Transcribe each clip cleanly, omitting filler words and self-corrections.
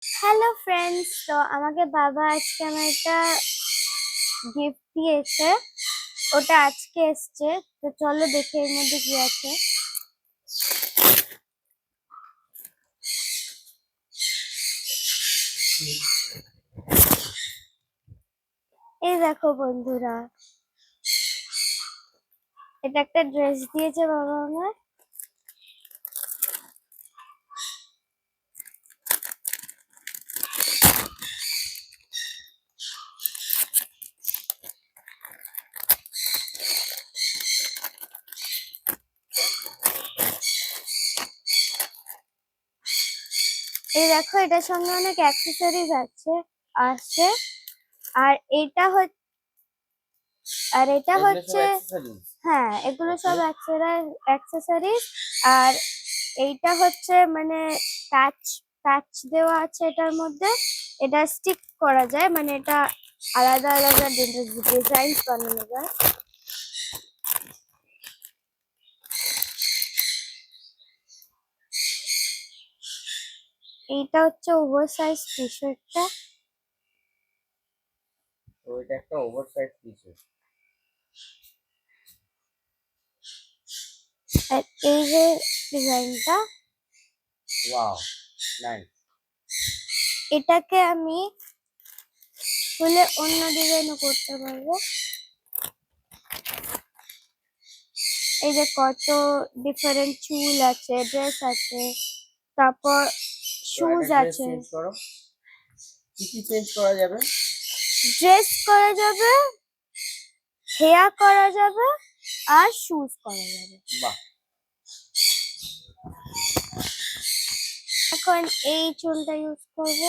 Hello friends, তো আমাকে বাবা আজকে আমার একটা গিফট দিয়েছে। ওটা আজকে এসছে, তো চলো দেখে এর মধ্যে কি আছে। এই দেখো বন্ধুরা, এটা একটা ড্রেস দিয়েছে বাবা আমার। এই দেখো, এটার সঙ্গে অনেক অ্যাক্সেসরিজ আসছে। আর এটা হচ্ছে হ্যাঁ, এগুলো সব অ্যাক্সেসরিজ। আর এইটা হচ্ছে মানে প্যাচ প্যাচ দেওয়া আছে এটার মধ্যে। এটা স্টিক করা যায়, মানে এটা আলাদা আলাদা ডিজাইন বানানো যায়। এইটা হচ্ছে ওভার সাইজ টি শার্টটা। তো এটা একটা ওভার সাইজ টি শার্ট। আর এই যে ডিজাইনটা, ওয়াও নাইস। এটাকে আমি খুলে অন্য ডিজাইনও করতে পারবো। এই যে কত ডিফারেন্ট চুল আছে, ড্রেস আছে, তারপর শুজ আছে। চেঞ্জ করো, কি কি চেঞ্জ করা যাবে? ড্রেস করা যাবে, হেয়ার করা যাবে, আর শুজ করা যাবে। বাহ, এখন এই চুলটা ইউজ করব।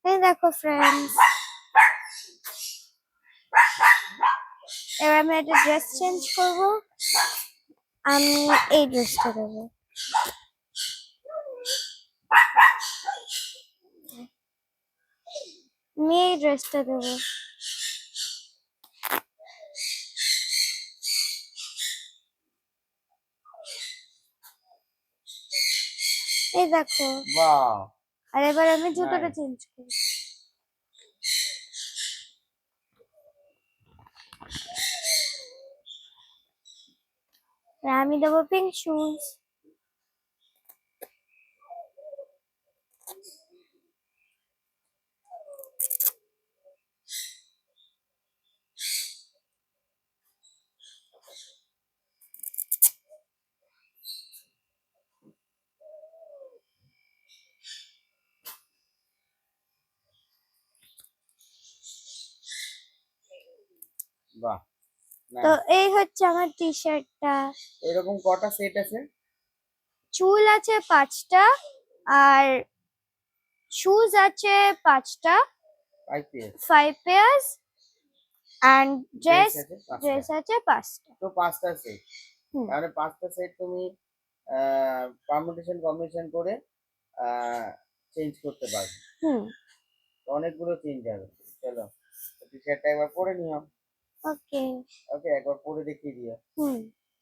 এই দেখো ফ্রেন্ডস, এবার আমি একটা ড্রেস চেঞ্জ করব। আমি এই ড্রেসটা দেবো। আমি এই ড্রেসটা দেবো। এই দেখো। বাহ, আর এবার আমি জুতোটা চেঞ্জ করি। আমি দেবো পিঙ্ক শুজ। বাহ। তো এই হচ্ছে আমার টি শার্টটা। এরকম কটা সেট আছে? চুল আছে 5টা, আর শুজ আছে 5টা, 5 পেয়ার্স, এন্ড ড্রেস আছে 5টা। তো 5টা সেট, তাহলে 5টা সেট তুমি পারমুটেশন কম্বিনেশন করে চেঞ্জ করতে পারবে। অনেকগুলো চেঞ্জ হবে। চলো টি শার্টটা একবার পরে নিও। ওকে ওকে, একবার পরে দেখিয়ে দিও।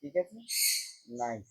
ঠিক আছে, নাইস।